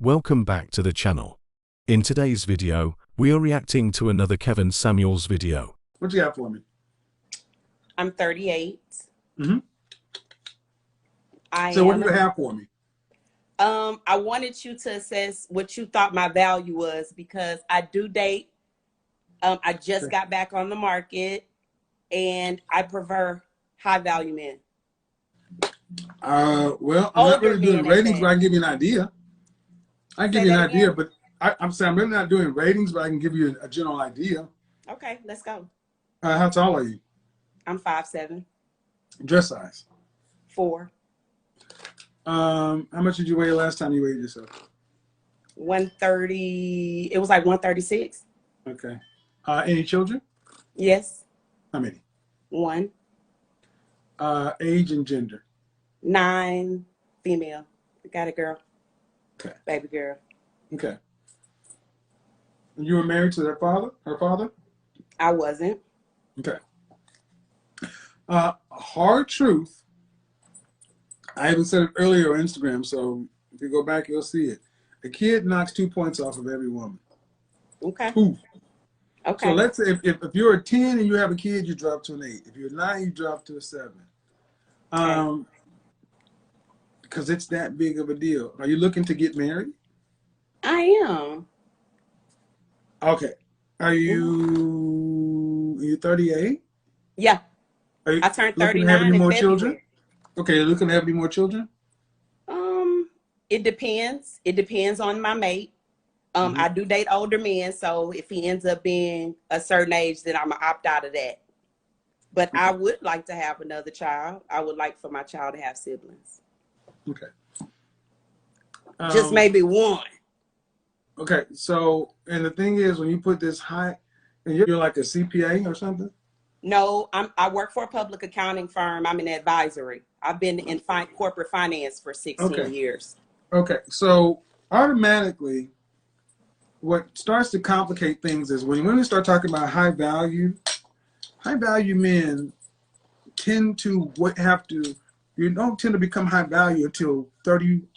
Welcome back to the channel. In today's video, we are reacting to another Kevin Samuels video. What you got for me? I'm 38. Mm-hmm. So what do you have for me? I wanted you to assess what you thought my value was because I do date. I just got back on the market and I prefer high value men. Well, I'm not really doing ratings, but I can give you an idea. I can give you an idea, but I'm saying I'm really not doing ratings, but I can give you a general idea. Okay, let's go. How tall are you? I'm 5'7". Dress size? 4. How much did you weigh last time you weighed yourself? 130. It was like 136. Okay. Any children? Yes. How many? 1. Age and gender? 9. Female. I got a girl. Okay. Baby girl. Okay. And you were married to their father? Her father? I wasn't. Okay. Hard truth. I even said it earlier on Instagram, so if you go back, you'll see it. A kid knocks 2 points off of every woman. Okay. 2. Okay. So let's say if you're a 10 and you have a kid, you drop to an 8. If you're a 9, you drop to a 7. Okay. Because it's that big of a deal. Are you looking to get married? I am. Okay. Are you 38? Yeah. Are you I turned looking to have 39 any in more February. children? Okay, you're looking to have any more children? It depends. It depends on my mate. I do date older men, so if he ends up being a certain age, then I'm gonna opt out of that. But I would like to have another child. I would like for my child to have siblings. Okay. Just maybe one. Okay, so, and the thing is, when you put this high, and you're like a CPA or something? No, I work for a public accounting firm. I'm in advisory. I've been in corporate finance for 16 years. Okay, so automatically, what starts to complicate things is when women start talking about high value men tend to you don't tend to become high value until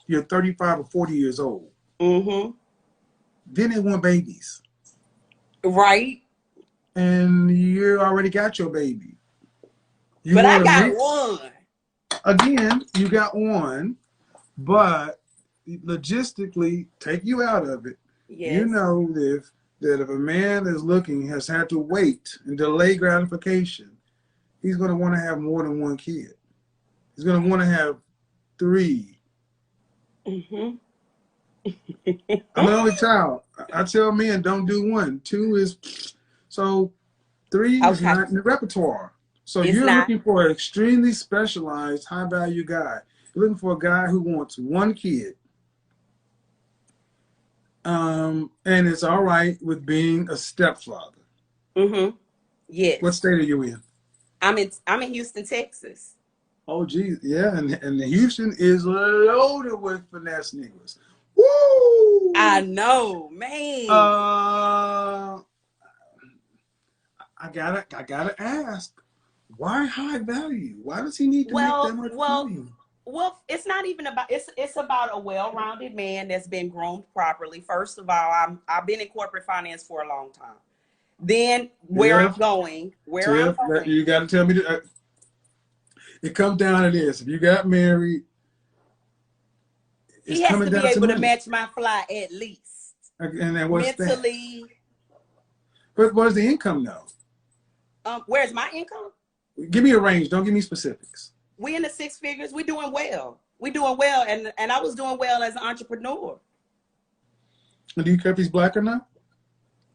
you're 35 or 40 years old. Mm-hmm. Then they want babies. Right. And you already got your baby. But I got one. Again, you got one, but logistically, take you out of it. Yes. You know that if a man is has had to wait and delay gratification, he's going to want to have more than one kid. He's going to want to have 3. Mm-hmm. I'm an only child. I tell men don't do 1. 2 is so 3 is not in the repertoire. So you're looking for an extremely specialized, high value guy. You're looking for a guy who wants 1 kid. And it's all right with being a stepfather. Mm-hmm. Yes. What state are you in? I'm in Houston, Texas. Oh, geez. Yeah, and Houston is loaded with finesse niggas. Woo! I know, man. I gotta ask, why high value? Why does he need to make that much money? Well, it's not even about it's about a well-rounded man that's been groomed properly. First of all, I've been in corporate finance for a long time. Then I'm going, you got to tell me that it comes down to this. If you got married, he has to be able to match my fly at least. And then what's mentally? But what's the income though? Where's my income? Give me a range. Don't give me specifics. We in the 6 figures. We're doing well. We're doing well, and I was doing well as an entrepreneur. And do you care if he's black or not?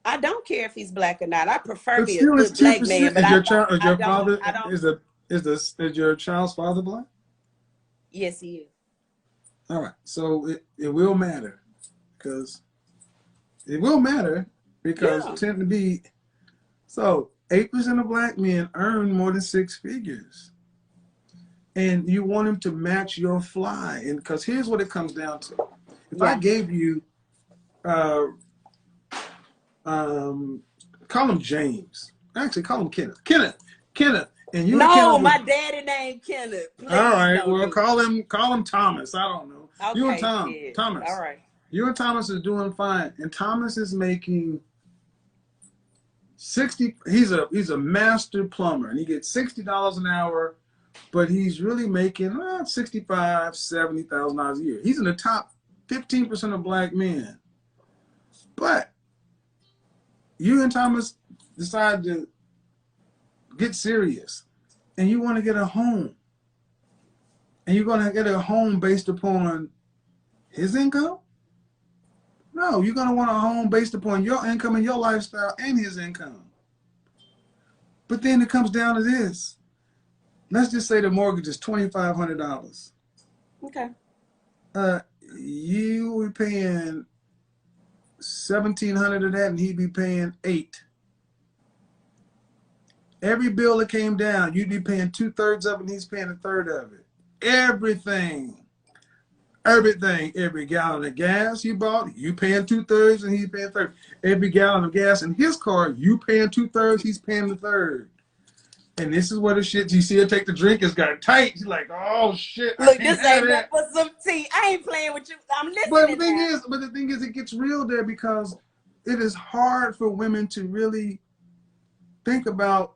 I don't care if he's black or not. I prefer be a good black man. But is your child's father black? Yes, he is. All right, so it will matter because tend to be 8% of black men earn more than 6 figures, and you want him to match your fly. And because here's what it comes down to: if I gave you, call him James. Actually, call him Kenneth. Kenneth. And you? No, my daddy named Kenneth. Please all right. Well, call him Thomas. I don't know. Okay, you and Thomas. All right. You and Thomas is doing fine, and Thomas is making 60. He's a master plumber, and he gets $60 an hour, but he's really making $65,000, $70,000 a year. He's in the top 15% of black men. But you and Thomas decide to get serious, and you want to get a home, and you're going to get a home based upon his income? No, you're going to want a home based upon your income and your lifestyle and his income. But then it comes down to this. Let's just say the mortgage is $2,500. Okay. You were paying $1,700 of that, and he'd be paying $800. Every bill that came down, you'd be paying 2/3 of it, and he's paying 1/3 of it. Everything. Every gallon of gas you bought, you paying 2/3 and he's paying 1/3. Every gallon of gas in his car, you paying 2/3, he's paying 1/3. And this is what the shit you see her take the drink. It's got tight. She's like, oh shit. Look, this ain't that for some tea. I ain't playing with you. I'm listening. But the thing is, it gets real there because it is hard for women to really think about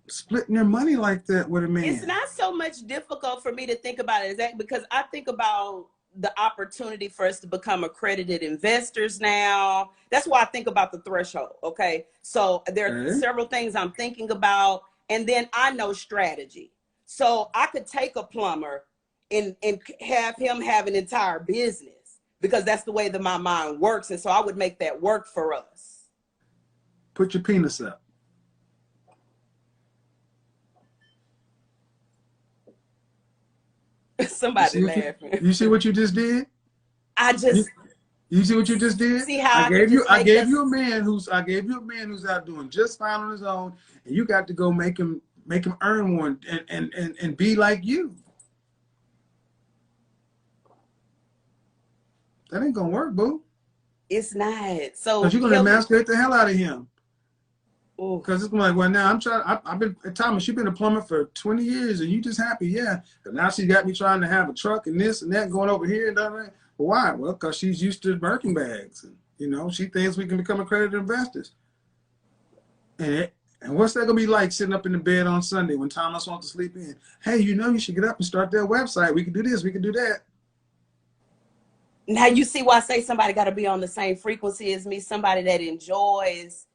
splitting their money like that with a man. It's not so much difficult for me to think about it exactly because I think about the opportunity for us to become accredited investors now. That's why I think about the threshold. Okay. So there are several things I'm thinking about, and then I know strategy. So I could take a plumber and have him have an entire business because that's the way that my mind works. And so I would make that work for us. Put your penis up. Somebody laughing. You see what you just did? You see what you just did? See how I gave you a man who's out doing just fine on his own, and you got to go make him earn one and be like you. That ain't gonna work, boo. It's not. So because you're gonna emasculate the hell out of him. Ooh. Because it's like, well, now I've been, Thomas, you've been a plumber for 20 years and you just happy, yeah. But now she got me trying to have a truck and this and that going over here and that. Well, why? Well, because she's used to Birkin bags. And, you know, she thinks we can become accredited investors. And what's that gonna be like sitting up in the bed on Sunday when Thomas wants to sleep in? Hey, you know, you should get up and start that website. We can do this, we can do that. Now you see why I say somebody got to be on the same frequency as me, somebody that enjoys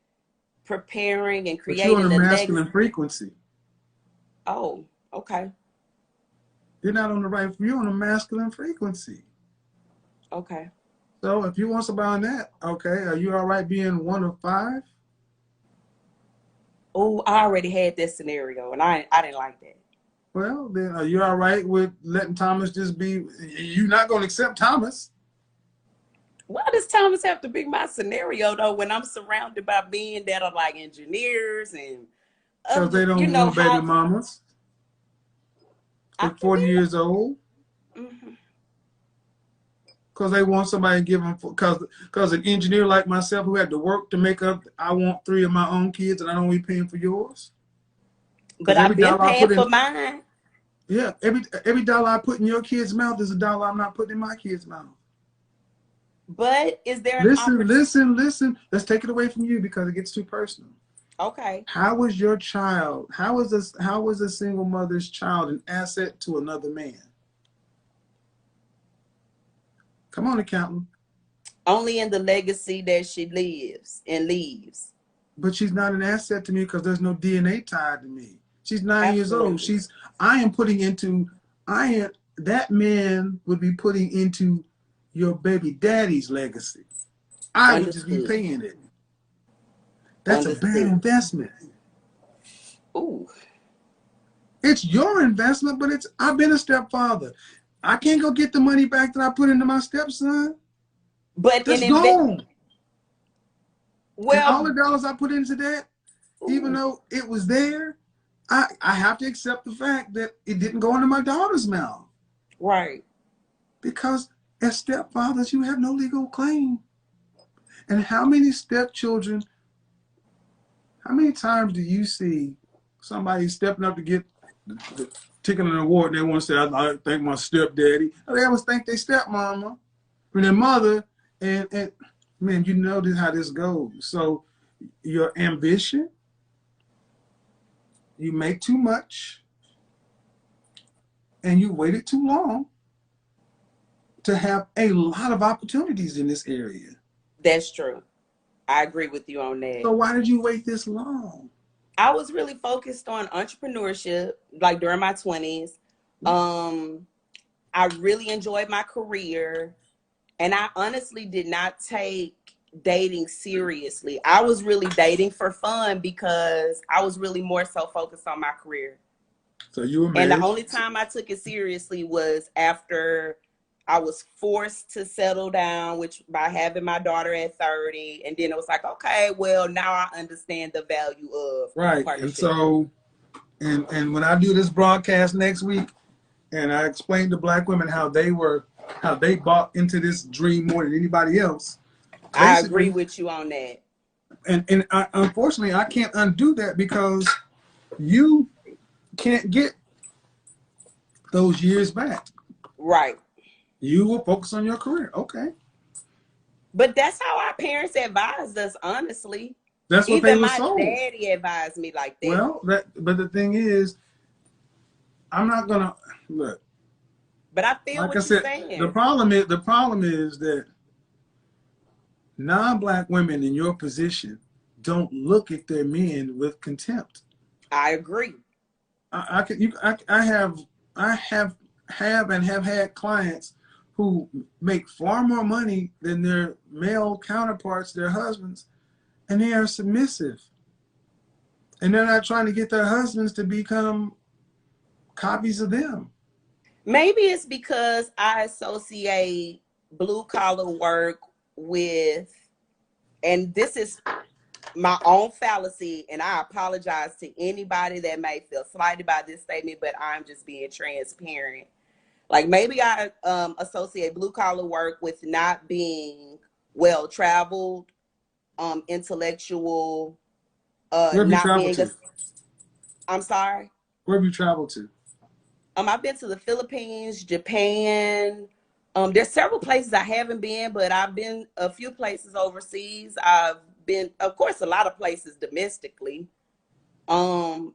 preparing and creating. But you're on a masculine frequency. Oh, okay. You're not on the right, you're on a masculine frequency. Okay. So if you want somebody on that, okay, are you all right being 1 of 5? Oh, I already had this scenario and I didn't like that. Well, then are you all right with letting Thomas just be, you're not going to accept Thomas? Why does Thomas have to be my scenario though when I'm surrounded by men that are like engineers and because they don't want baby mamas. They're 40 years old. Because they want somebody to give them, because an engineer like myself who had to work to make up, I want 3 of my own kids and I don't want to be paying for yours. But I've been paying for mine. Yeah, every dollar I put in your kid's mouth is a dollar I'm not putting in my kid's mouth. But is there listen. Let's take it away from you because it gets too personal. Okay. How was your child? How was a single mother's child an asset to another man? Come on, accountant. Only in the legacy that she lives and leaves. But she's not an asset to me because there's no DNA tied to me. She's 9 years old. That man would be putting into your baby daddy's legacy. I would just be paying it. That's a bad investment. Ooh. It's your investment, but I've been a stepfather. I can't go get the money back that I put into my stepson. But that's gone. Well, and all the dollars I put into that, even though it was there, I have to accept the fact that it didn't go into my daughter's mouth. Right. Because as stepfathers, you have no legal claim. And how many stepchildren, how many times do you see somebody stepping up to get the ticket on an award and they want to say, I thank my stepdaddy. They always thank their stepmama. from their mother, and man, you know how this goes. So your ambition, you make too much, and you waited too long to have a lot of opportunities in this area. That's true. I agree with you on that. So why did you wait this long? I was really focused on entrepreneurship, like during my 20s. I really enjoyed my career, and I honestly did not take dating seriously. I was really dating for fun because I was really more so focused on my career. So you were married. And the only time I took it seriously was after I was forced to settle down, which by having my daughter at 30. And then it was like, okay, well, now I understand the value of partnership. And so, and when I do this broadcast next week, and I explain to Black women how they bought into this dream more than anybody else. I agree with you on that. And unfortunately, I can't undo that because you can't get those years back. Right. You will focus on your career. Okay. But that's how our parents advised us, honestly. That's what they were sold. Even my daddy advised me like that. Well, but the thing is, I'm not gonna look. But I feel like what you're saying. The problem is that non-Black women in your position don't look at their men with contempt. I agree. I have had clients who make far more money than their male counterparts, their husbands, and they are submissive. And they're not trying to get their husbands to become copies of them. Maybe it's because I associate blue collar work with, and this is my own fallacy, and I apologize to anybody that may feel slighted by this statement, but I'm just being transparent. Like maybe I associate blue collar work with not being well traveled, intellectual, Where have you not traveled being to? I'm sorry? Where have you traveled to? I've been to the Philippines, Japan. There's several places I haven't been, but I've been a few places overseas. I've been, of course, a lot of places domestically. I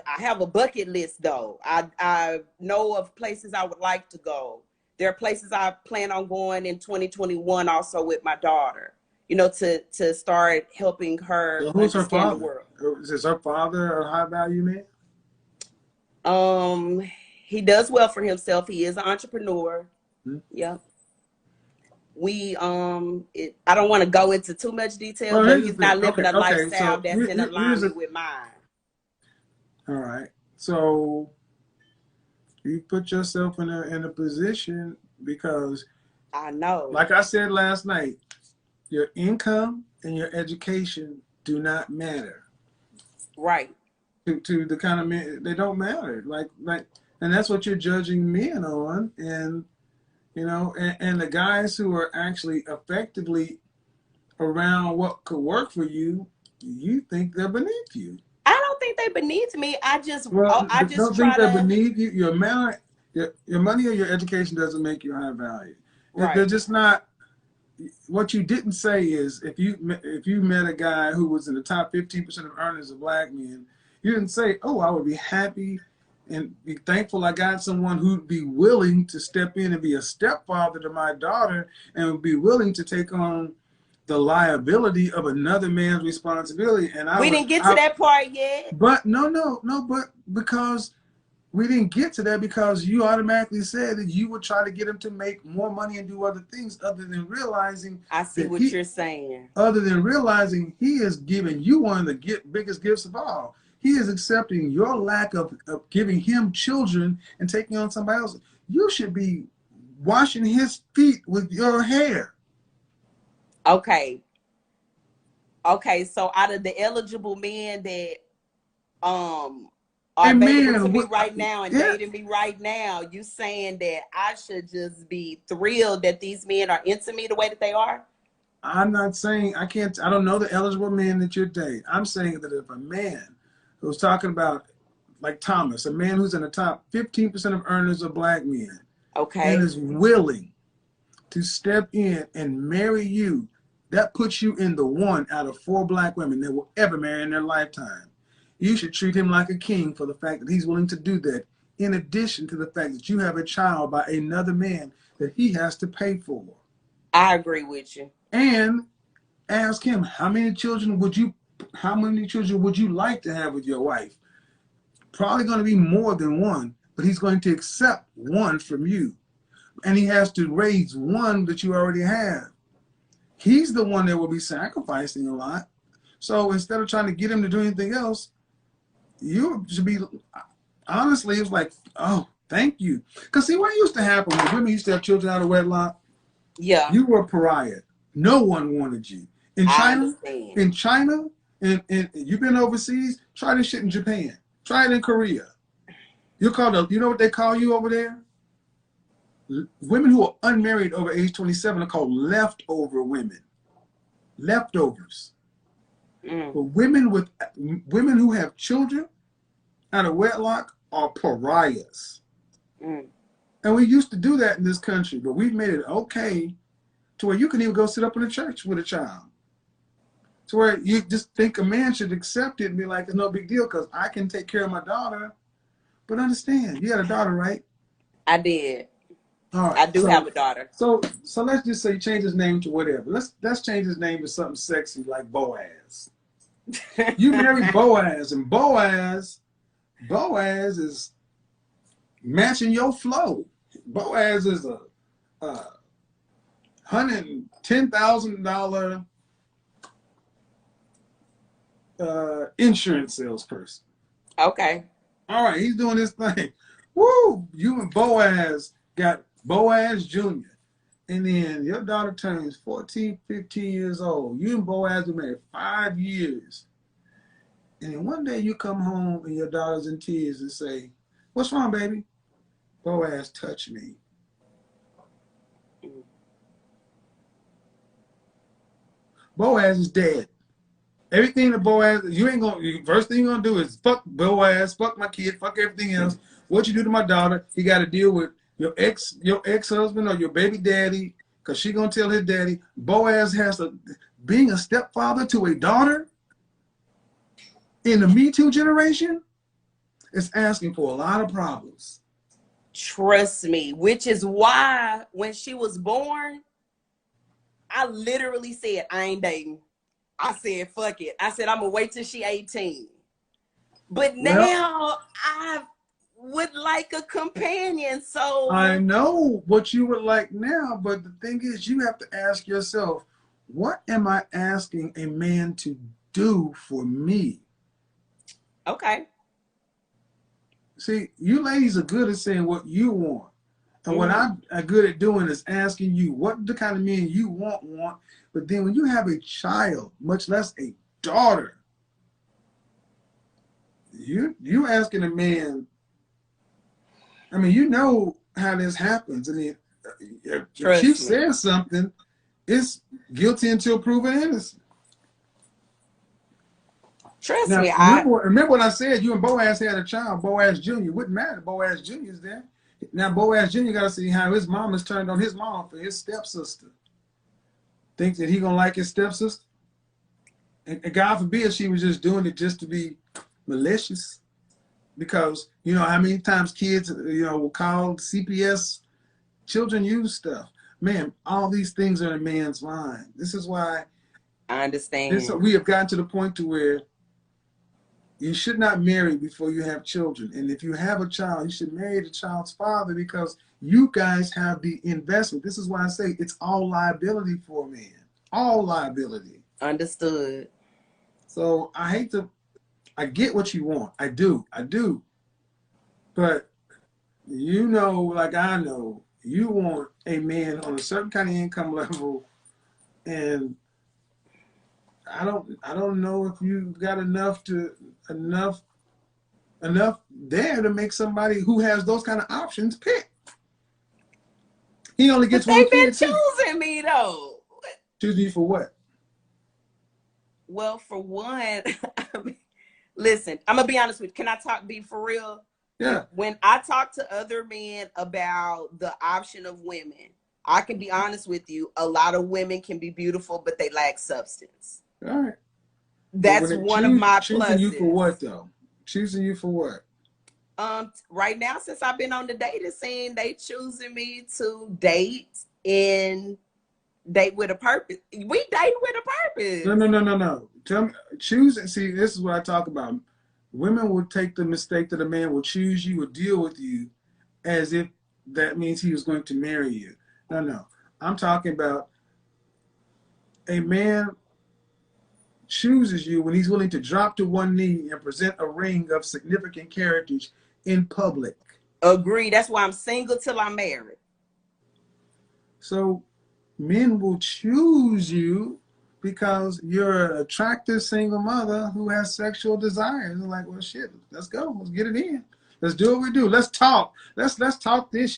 have a bucket list though. I know of places I would like to go. There are places I plan on going in 2021 also with my daughter, you know, to start helping her So who's her understand the father? world. Is her father a high value man? He does well for himself. He is an entrepreneur. Hmm. Yeah. We I don't want to go into too much detail, Well, but he's not living a lifestyle so that's in alignment with mine. All right. So you put yourself in a position because I know. Like I said last night, your income and your education do not matter. Right. To the kind of men, they don't matter. Like, and that's what you're judging men on, and you know, and the guys who are actually effectively around what could work for you, you think they're beneath you. I don't think they're beneath me. I just don't think they're beneath you. Your money or your education doesn't make you high value. Right. They're just not. What you didn't say is if you met a guy who was in the top 15% of earners of Black men, you didn't say, "Oh, I would be happy and be thankful I got someone who'd be willing to step in and be a stepfather to my daughter and would be willing to take on the liability of another man's responsibility." And we didn't get to that part yet. But but because we didn't get to that because you automatically said that you would try to get him to make more money and do other things other than realizing. I see what you're saying. Other than realizing he is giving you one of the biggest gifts of all. He is accepting your lack of giving him children and taking on somebody else. You should be washing his feet with your hair. Okay. So out of the eligible men that are available to me right now and dating me right now, you saying that I should just be thrilled that these men are into me the way that they are? I'm not saying I don't know the eligible men that you're dating. I'm saying that if a man who's talking about, like Thomas, a man who's in the top 15% of earners of Black men, okay, and is willing to step in and marry you, that puts you in the one out of 4 black women that will ever marry in their lifetime. You should treat him like a king for the fact that he's willing to do that, in addition to the fact that you have a child by another man that he has to pay for. I agree with you. And ask him, how many children would you like to have with your wife? Probably going to be more than 1, but he's going to accept 1 from you. And he has to raise 1 that you already have. He's the one that will be sacrificing a lot. So instead of trying to get him to do anything else, you should be, honestly, it's like, oh, thank you. Because see, what used to happen when women used to have children out of wedlock? Yeah. You were a pariah. No one wanted you. In China, and you've been overseas, try this shit in Japan. Try it in Korea. You know what they call you over there? Women who are unmarried over age 27 are called leftover women. Leftovers. But women who have children out of wedlock are pariahs. And we used to do that in this country, but we've made it okay to where you can even go sit up in a church with a child. To where you just think a man should accept it and be like, it's no big deal because I can take care of my daughter. But understand, you got a daughter, right? I did. All right, I do have a daughter. So let's just say change his name to whatever. Let's change his name to something sexy like Boaz. You marry Boaz, and Boaz is matching your flow. Boaz is a $110,000 insurance salesperson. Okay. All right, he's doing his thing. Woo! You and Boaz got Boaz Jr. And then your daughter turns 14, 15 years old. You and Boaz were married 5 years. And then one day you come home and your daughter's in tears and say, what's wrong, baby? Boaz touched me. Boaz is dead. Everything that Boaz, first thing you're gonna do is fuck Boaz, fuck my kid, fuck everything else. What you do to my daughter, he got to deal with your ex-husband or your baby daddy, because she gonna tell his daddy. Boaz being a stepfather to a daughter in the Me Too generation is asking for a lot of problems. Trust me, which is why when she was born, I literally said, I ain't dating. I said, fuck it. I said, I'm going to wait till she 18. But now I would like a companion, so. I know what you would like now, but the thing is, you have to ask yourself, what am I asking a man to do for me? Okay. See, you ladies are good at saying what you want. And what I'm good at doing is asking you what the kind of men you want. But then when you have a child, much less a daughter, you asking a man, I mean, you know how this happens. I mean, if she says something, it's guilty until proven innocent. Trust now, me. Remember what I said, you and Boaz had a child, Boaz Jr. It wouldn't matter. Boaz Jr. is there. Now, Boaz Jr. got to see how his mom has turned on his mom for his stepsister. Think that he going to like his stepsister? And God forbid she was just doing it just to be malicious. Because, you know, how many times kids, will call CPS, children use stuff. Man, all these things are in a man's mind. This is why I understand. We have gotten to the point to where you should not marry before you have children. And if you have a child, you should marry the child's father because you guys have the investment. This is why I say it's all liability for a man. All liability. Understood. So I get what you want. I do. But like I know, you want a man on a certain kind of income level, and I don't know if you've got enough there to make somebody who has those kind of options pick. He only gets one kid. They've been choosing me though. Choose me for what? Well, for one, listen, I'm gonna be honest with you. Can I be for real? Yeah. When I talk to other men about the option of women, I can be honest with you. A lot of women can be beautiful, but they lack substance. All right. That's one of my choosing pluses. you for what though? Choosing you for what? Right now, since I've been on the dating scene, they choosing me to date and date with a purpose. We date with a purpose. No. Tell me, choosing. See, this is what I talk about. Women will take the mistake that a man will choose you or deal with you as if that means he was going to marry you. No. I'm talking about a man chooses you when he's willing to drop to one knee and present a ring of significant carriage in public. Agree. That's why I'm single till I'm married. So men will choose you because you're an attractive single mother who has sexual desires. They're like, well, shit, let's go. Let's get it in. Let's do what we do. Let's talk. Let's talk this.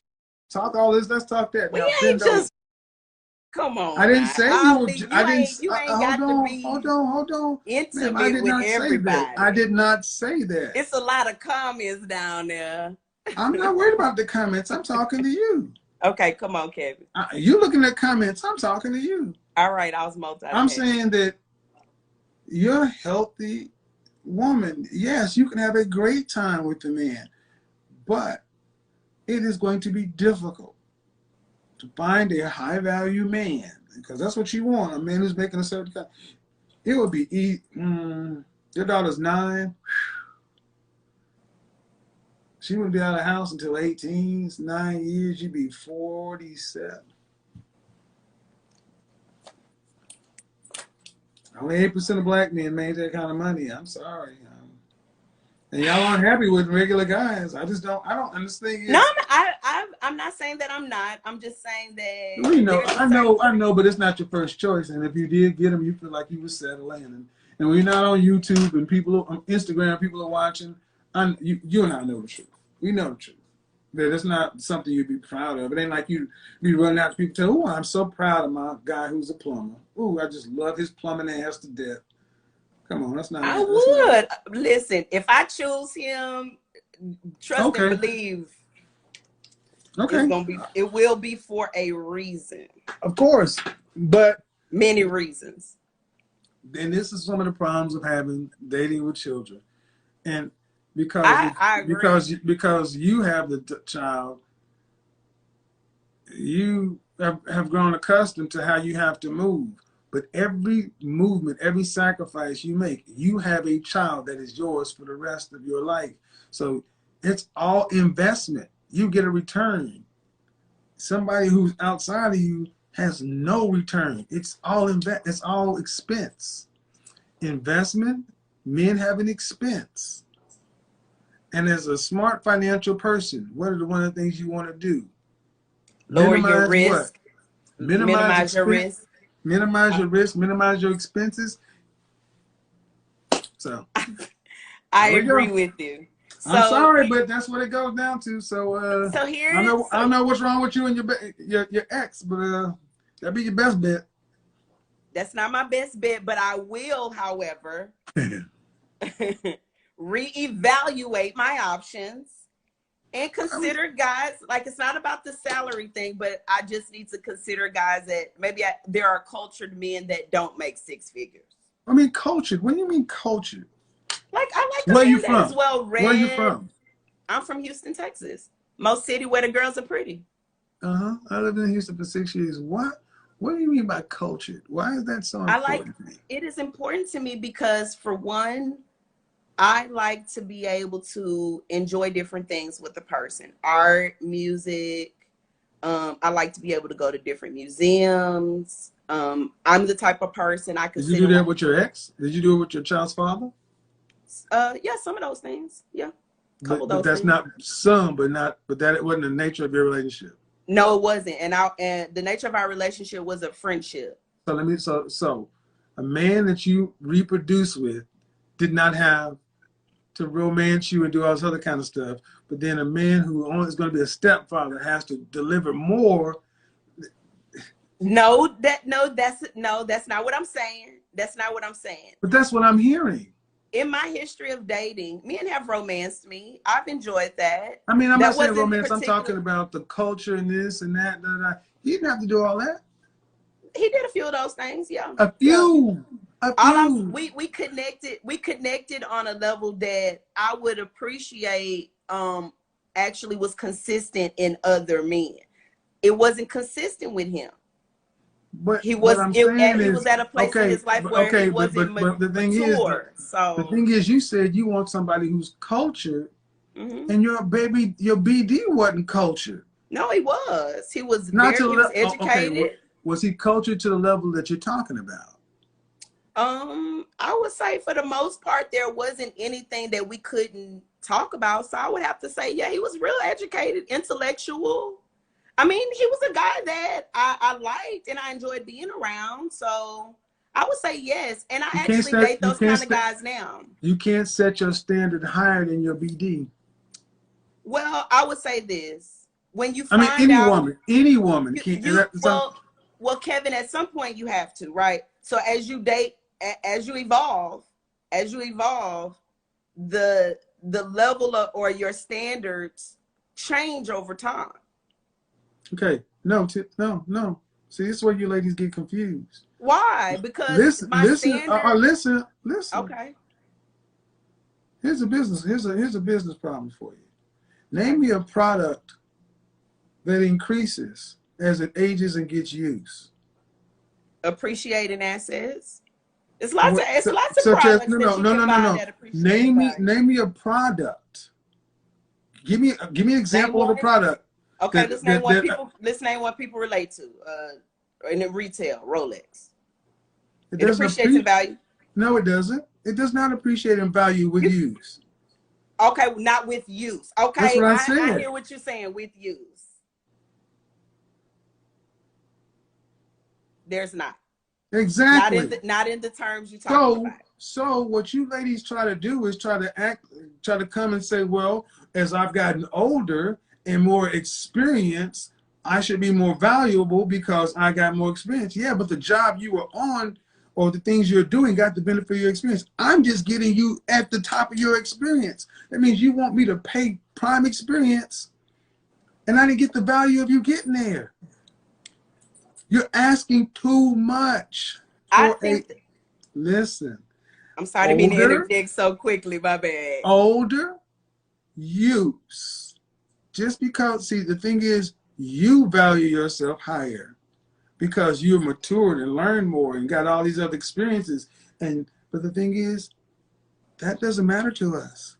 Talk all this. Let's talk that. We now, ain't just. Come on. I didn't say you were. You ain't got to be. Hold on. Intimate Ma'am, I did with not everybody. say that. I did not say that. It's a lot of comments down there. I'm not worried about the comments. I'm talking to you. Okay, come on, Kevin. You looking at comments. I'm talking to you. All right, I was multitasking. I'm saying that you're a healthy woman. Yes, you can have a great time with the man, but it is going to be difficult to find a high-value man, because that's what you want, a man who's making a certain kind. It would be, your daughter's 9. She wouldn't be out of the house until 18. It's 9 years. You'd be 47. Only 8% of black men made that kind of money. I'm sorry. And y'all aren't happy with regular guys. I don't understand. No, I'm not saying that I'm not. I'm just saying that. We know. I know, but it's not your first choice. And if you did get them, you feel like you were settling. And when you're not on YouTube and people on Instagram, people are watching, you and I know the truth. We know the truth. That it's not something you'd be proud of. It ain't like you be running out to people tell, oh, I'm so proud of my guy who's a plumber. Oh, I just love his plumbing ass to death. Come on, that's not. I would. Listen, if I choose him, trust and believe. Okay. It's gonna be. It will be for a reason. Of course, but many reasons. And this is some of the problems of having dating with children, and because I agree. because you have the child, you have grown accustomed to how you have to move. But every movement, every sacrifice you make, you have a child that is yours for the rest of your life. So it's all investment. You get a return. Somebody who's outside of you has no return. It's all it's all expense. Investment, men have an expense. And as a smart financial person, what are one of the things you want to do? Lower your risk. What? Minimize your risk. Minimize your risk, minimize your expenses. So I agree with you. So, I'm sorry, but that's what it goes down to. So here I don't know what's wrong with you and your ex, but that'd be your best bet. That's not my best bet, but I will, however, reevaluate my options and consider guys. Like, it's not about the salary thing, but I just need to consider guys that maybe there are cultured men that don't make 6 figures. I mean, cultured. What do you mean cultured? Like, I like the Where you man from? that is well read. Where you from? I'm from Houston, Texas. Most city where the girls are pretty. I lived in Houston for 6 years. What do you mean by cultured? Why is that so important to me? It is important to me because, for one, I like to be able to enjoy different things with the person. Art, music. I like to be able to go to different museums. I'm the type of person I consider. Did you do that with your ex? Did you do it with your child's father? Yeah, some of those things. Yeah. But that's things. Not some, but that wasn't the nature of your relationship. No, it wasn't. And the nature of our relationship was a friendship. So a man that you reproduce with did not have to romance you and do all this other kind of stuff. But then a man who only is going to be a stepfather has to deliver more. That's not what I'm saying. That's not what I'm saying. But that's what I'm hearing. In my history of dating, men have romanced me. I've enjoyed that. I mean, I'm not saying romance. I'm talking about the culture and this and that. He didn't have to do all that. He did a few of those things, yeah. A few. We connected on a level that I would appreciate. Actually, was consistent in other men. It wasn't consistent with him. But he was. What I'm saying He is, was at a place in his life where he wasn't but the thing mature. the thing is, you said you want somebody who's cultured, and your BD wasn't cultured. No, he was. He was Not he was educated. Okay. Was he cultured to the level that you're talking about? I would say for the most part, there wasn't anything that we couldn't talk about. So I would have to say, yeah, he was real educated, intellectual. I mean, he was a guy that I liked and I enjoyed being around. So I would say yes. And I actually date those kind of guys now. You can't set your standard higher than your BD. Well, I would say this. When you find any woman can. Well, Kevin, at some point you have to, right? So as you date, as you evolve, the level of or your standards change over time. Okay, no. See, this is where you ladies get confused. Why? Because listen. Okay. Here's a business problem for you. Name me a product that increases as it ages and gets used. Appreciating assets. It's lots of products that appreciate. Name me a product. Give me an example of a product. Okay, let's name what people relate to. In the retail, Rolex. It appreciates in value. No, it doesn't. It does not appreciate in value with use. Okay, not with use. Okay, that's what I said. I hear what you're saying with use. There's not. Exactly. Not in the terms you talk about. So what you ladies try to do is try to come and say, well, as I've gotten older and more experience, I should be more valuable because I got more experience. Yeah, but the job you were on or the things you're doing got the benefit of your experience. I'm just getting you at the top of your experience. That means you want me to pay prime experience and I didn't get the value of you getting there. You're asking too much. Listen. I'm sorry to be interject so quickly, my bad. Older use. Just because, see, the thing is, you value yourself higher because you're matured and learned more and got all these other experiences. But the thing is, that doesn't matter to us.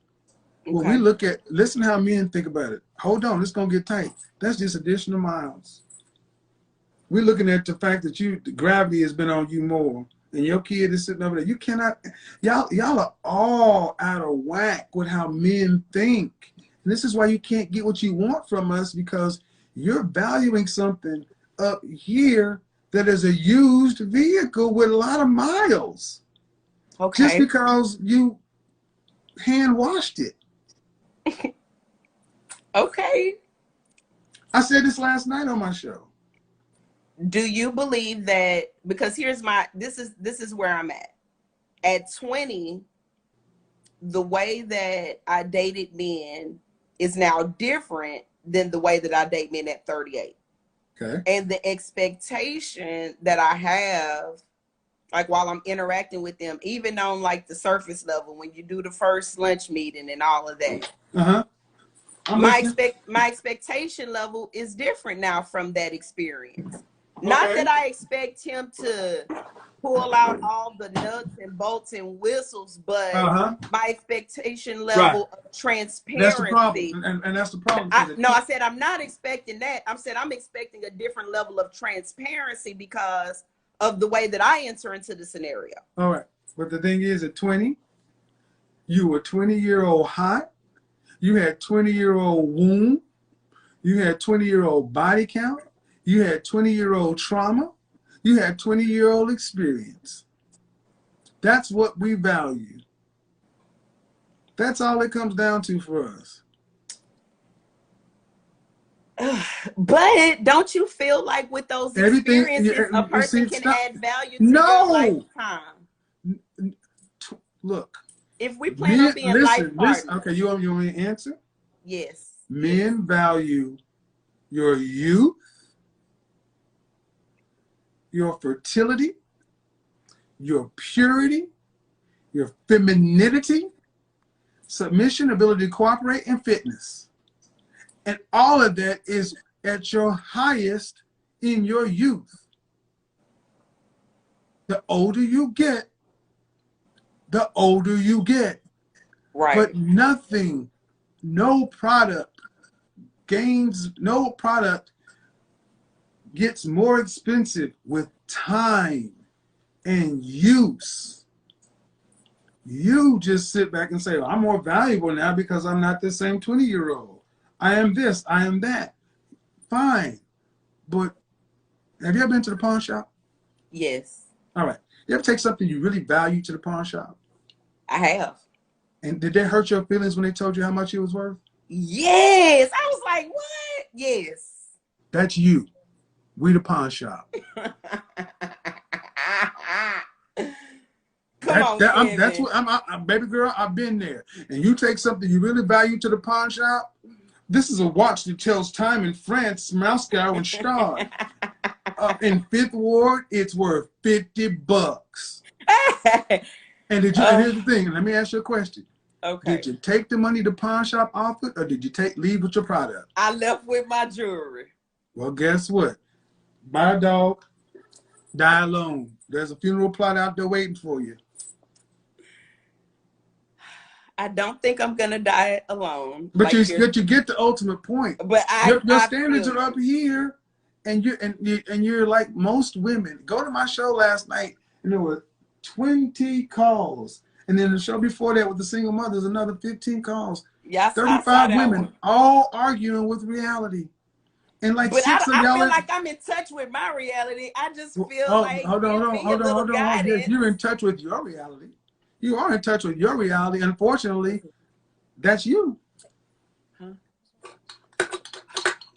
Okay. When we look at, listen how men think about it. Hold on, it's going to get tight. That's just additional miles. We're looking at the fact that the gravity has been on you more and your kid is sitting over there. You cannot, y'all are all out of whack with how men think. And this is why you can't get what you want from us, because you're valuing something up here that is a used vehicle with a lot of miles. Okay. Just because you hand washed it. Okay. I said this last night on my show. Do you believe that, because here's this is where I'm at. At 20, the way that I dated men is now different than the way that I date men at 38. Okay. And the expectation that I have, like while I'm interacting with them, even on like the surface level, when you do the first lunch meeting and all of that. Uh-huh. My expectation level is different now from that experience. Okay. Not that I expect him to pull out all the nuts and bolts and whistles, but my expectation level of transparency. That's the problem, and that's the problem. I said I'm not expecting that. I'm expecting a different level of transparency because of the way that I enter into the scenario. All right, but the thing is, at 20, you were 20-year-old hot. You had 20-year-old womb. You had 20-year-old body count. You had 20-year-old trauma. You had 20-year-old experience. That's what we value. That's all it comes down to for us. But don't you feel like with those experiences, a person can add value to your lifetime? Look. If we plan on being life partners. Okay, you want me to answer? Yes. Men value your youth your fertility, your purity, your femininity, submission, ability to cooperate, and fitness. And all of that is at your highest in your youth. The older you get, the older you get. Right. But nothing, no product gets more expensive with time and use. You just sit back and say, well, I'm more valuable now because I'm not the same 20-year-old. I am this, I am that. Fine. But have you ever been to the pawn shop? Yes. All right. You ever take something you really value to the pawn shop? I have. And did they hurt your feelings when they told you how much it was worth? Yes. I was like, what? Yes. That's you. We the pawn shop. That's what I'm, baby girl. I've been there. And you take something you really value to the pawn shop. This is a watch that tells time in France, Moscow, and Star. In Fifth Ward, it's worth $50. And here's the thing. Let me ask you a question. Okay. Did you take the money the pawn shop offered, or did you leave with your product? I left with my jewelry. Well, guess what? Buy a dog, die alone. There's a funeral plot out there waiting for you. I don't think I'm gonna die alone. But you get the ultimate point. But your standards are up here, and you're like most women. Go to my show last night, and there were 20 calls, and then the show before that with the single mothers, another 15 calls. Yes, 35 women, all arguing with reality. And like but six of y'all. I feel like I'm in touch with my reality. I just feel like hold on. Yes, you're in touch with your reality. You are in touch with your reality. Unfortunately, that's you. Huh?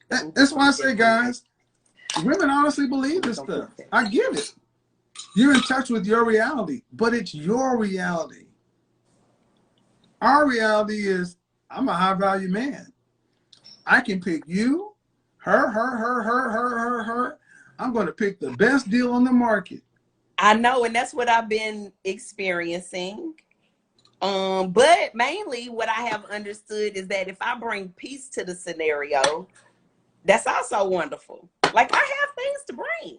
That's why I say, guys, women honestly believe this stuff. I get it. You're in touch with your reality, but it's your reality. Our reality is, I'm a high value man. I can pick you, her. I'm going to pick the best deal on the market. I know, and that's what I've been experiencing. But mainly what I have understood is that if I bring peace to the scenario, that's also wonderful. Like, I have things to bring.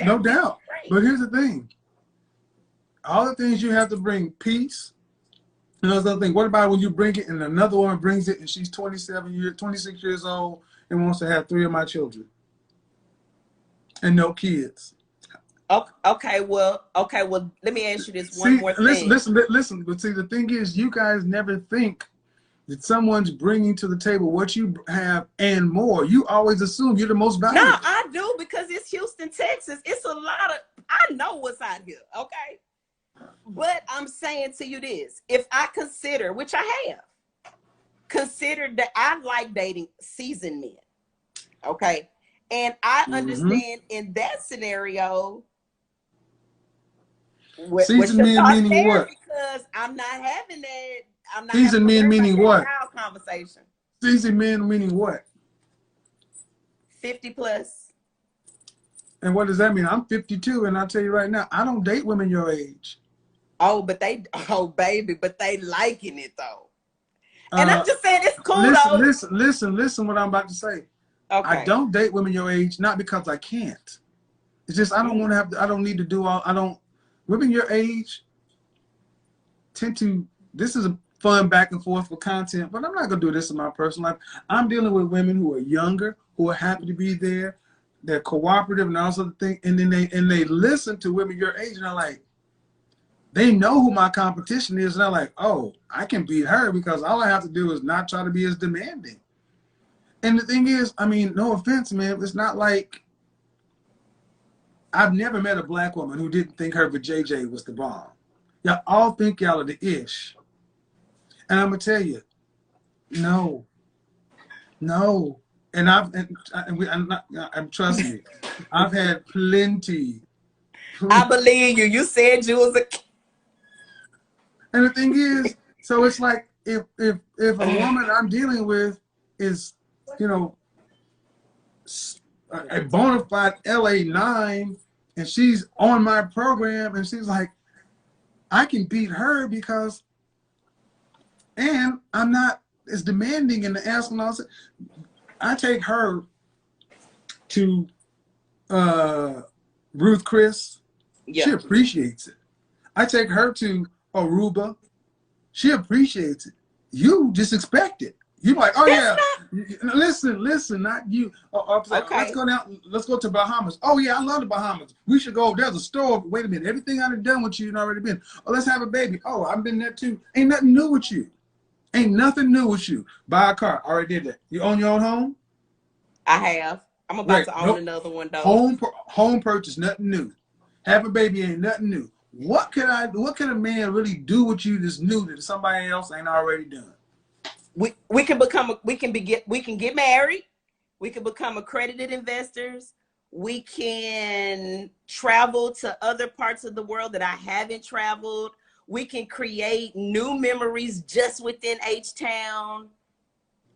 No doubt. But here's the thing. All the things you have to bring, peace. And those other things. What about when you bring it and another woman brings it and she's 26 years old and wants to have 3 of my children and no kids? Okay, well, let me ask you this one more thing. Listen. But see, the thing is, you guys never think that someone's bringing to the table what you have and more. You always assume you're the most valuable. No, I do, because it's Houston, Texas. It's a lot of, I know what's out here, okay? But I'm saying to you this, if I consider, which I have, considered that I like dating seasoned men, okay? And I understand in that scenario, seasoned men meaning what? Because I'm not having that. I'm not seasoned men meaning what? Conversation. Seasoned men meaning what? 50 plus. And what does that mean? I'm 52, and I'll tell you right now, I don't date women your age. Oh, but they liking it though. And I'm just saying, it's cool though. Listen what I'm about to say. Okay. I don't date women your age, not because I can't. It's just I don't want to have to, I don't need to do all, women your age tend to, this is a fun back and forth for content, but I'm not going to do this in my personal life. I'm dealing with women who are younger, who are happy to be there. They're cooperative and all sorts of things. And then they listen to women your age, and they're like, they know who my competition is. And they're like, oh, I can beat her because all I have to do is not try to be as demanding. And the thing is, I mean, no offense, man, it's not like, I've never met a black woman who didn't think her vajayjay was the bomb. Y'all all think y'all are the ish. And I'm going to tell you, no. And trust me, I've had plenty. I believe you. You said you was a. And the thing is, so it's like if a woman I'm dealing with is, you know, a bona fide LA 9 and she's on my program, and she's like, I can beat her because, and I'm not as demanding in the asking. Also, I take her to Ruth Chris. Yeah. She appreciates it. I take her to Aruba. She appreciates it. You just expect it. You're like, oh yeah. Listen, not you. Okay. Let's go down. Let's go to Bahamas. Oh yeah, I love the Bahamas. We should go. There's a store. Wait a minute. Everything I've done with you, you've already been. Oh, let's have a baby. Oh, I've been there too. Ain't nothing new with you. Ain't nothing new with you. Buy a car. Already did that. You own your own home? I have. I'm about to own another one though. Home purchase, nothing new. Have a baby ain't nothing new. What can a man really do with you that's new that somebody else ain't already done? We can get married. We can become accredited investors. We can travel to other parts of the world that I haven't traveled. We can create new memories just within H-Town,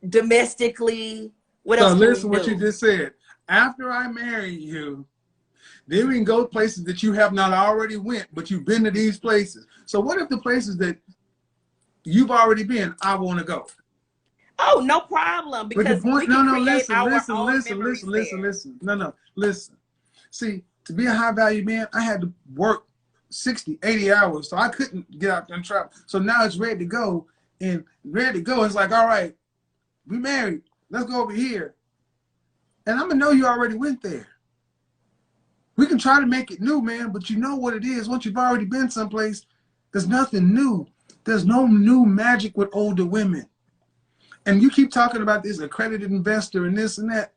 domestically. What else? So listen what you just said. After I marry you, then we can go places that you have not already went, but you've been to these places. So what if the places that you've already been, I want to go? Oh, no problem. Because we can create our own memories there. Listen. See, to be a high value man, I had to work 60, 80 hours, so I couldn't get out there and travel. So now it's ready to go, It's like, all right, we married. Let's go over here. And I'm gonna know you already went there. We can try to make it new, man, but you know what it is. Once you've already been someplace, there's nothing new. There's no new magic with older women. And you keep talking about this accredited investor and this and that.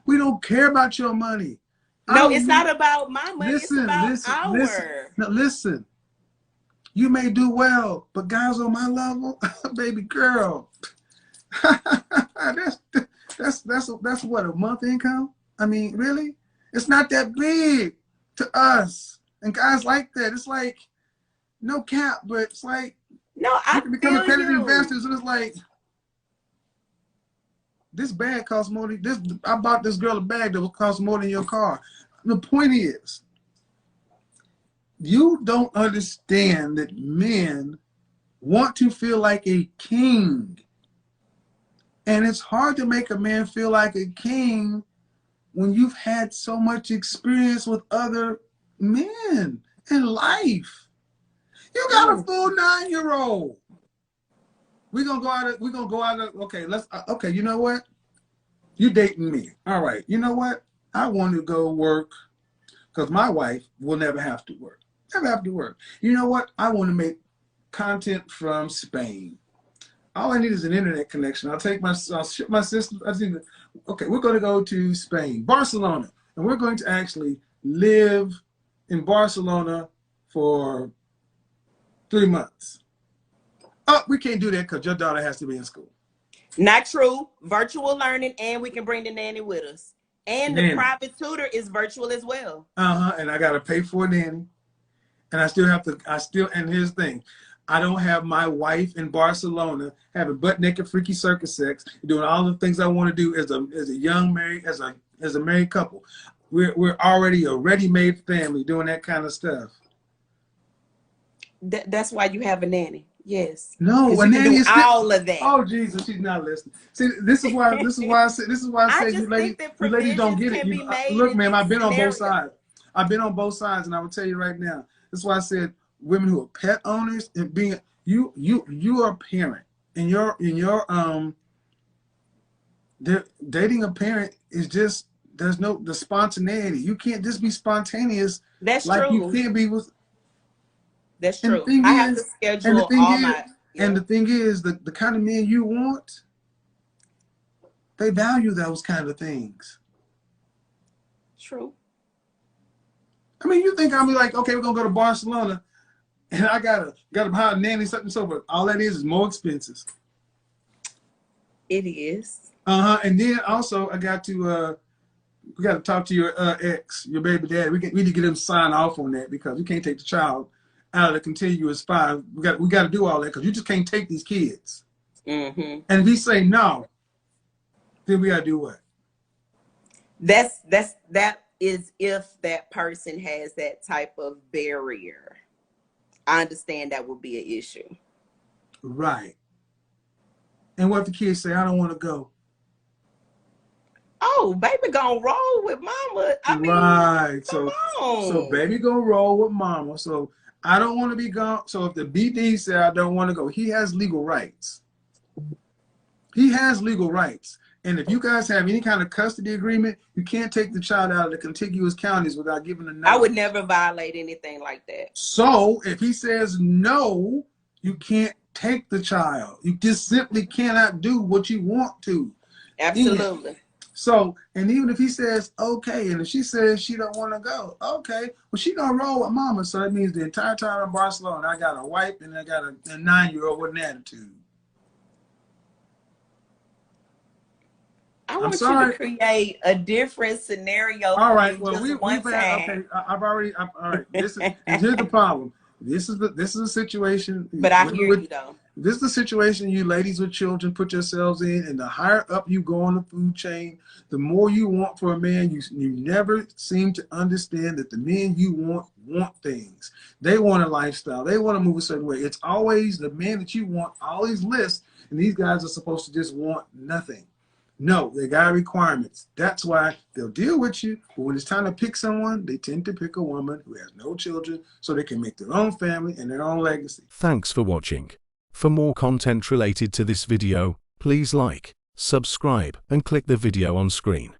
We don't care about your money. No, it's not about my money. It's about our. Listen. You may do well, but guys on my level, baby girl, that's what, a month income? I mean, really? It's not that big to us. And guys like that. It's like, no cap, but it's like, no, I you can become accredited investors, and it's like, this bag costs more than this. I bought this girl a bag that will cost more than your car. The point is, you don't understand that men want to feel like a king. And it's hard to make a man feel like a king when you've had so much experience with other men in life. You got a full 9-year-old. We're gonna go out of okay, you know what? You're dating me. All right, you know what? I want to go work because my wife will never have to work. Never have to work. You know what? I want to make content from Spain. All I need is an internet connection. I'll ship my sister. Okay, we're going to go to Spain, Barcelona, and we're going to actually live in Barcelona for 3 months. Oh, we can't do that because your daughter has to be in school. Not true. Virtual learning, and we can bring the nanny with us. And the private tutor is virtual as well. And I got to pay for a nanny. And and here's the thing. I don't have my wife in Barcelona having butt naked freaky circus sex, doing all the things I want to do as a young married, as a married couple. We're already a ready-made family doing that kind of stuff. That's why you have a nanny. Yes. No, a nanny is all of that. Oh Jesus, she's not listening. See, this is why I say you ladies don't get it. Look, ma'am, I've been on both sides. I've been on both sides, and I will tell you right now. This is why I said women who are pet owners and being you are a parent, and dating a parent is just there's no the spontaneity. You can't just be spontaneous. That's like true. You can't be with. That's true. I have to schedule all my. And the thing is, the kind of men you want, they value those kind of things. True. I mean, you think I'll be like, okay, we're gonna go to Barcelona, and I gotta hire a nanny, something so, but all that is more expenses. It is. And then also I got to we got to talk to your ex, your baby dad. We need to get him signed off on that because we can't take the child out of the contiguous 5. We got to do all that because you just can't take these kids. Mm-hmm. And if he say no, then we got to do what? That is if that person has that type of barrier. I understand that would be an issue. Right. And what if the kids say, I don't want to go? Oh, baby gonna roll with mama. I mean, right. Come on. So baby gonna roll with mama. So I don't want to be gone. So if the BD say I don't want to go, he has legal rights. He has legal rights. And if you guys have any kind of custody agreement, you can't take the child out of the contiguous counties without giving a notice. I would never violate anything like that. So if he says no, you can't take the child. You just simply cannot do what you want to. Absolutely. So, and even if he says okay, and if she says she don't want to go, okay, well, she gonna roll with mama. So that means the entire time in Barcelona, I got a wife and I got a 9-year-old with an attitude. I want you to create a different scenario. All right. Well, we've had, okay. I've already. All right. Here's the problem. This is a situation. But I hear you though. This is the situation you ladies with children put yourselves in, and the higher up you go on the food chain, the more you want for a man. You never seem to understand that the men you want things. They want a lifestyle. They want to move a certain way. It's always the man that you want, all these lists, and these guys are supposed to just want nothing. No, they got requirements. That's why they'll deal with you, but when it's time to pick someone, they tend to pick a woman who has no children so they can make their own family and their own legacy. Thanks for watching. For more content related to this video, please like, subscribe, and click the video on screen.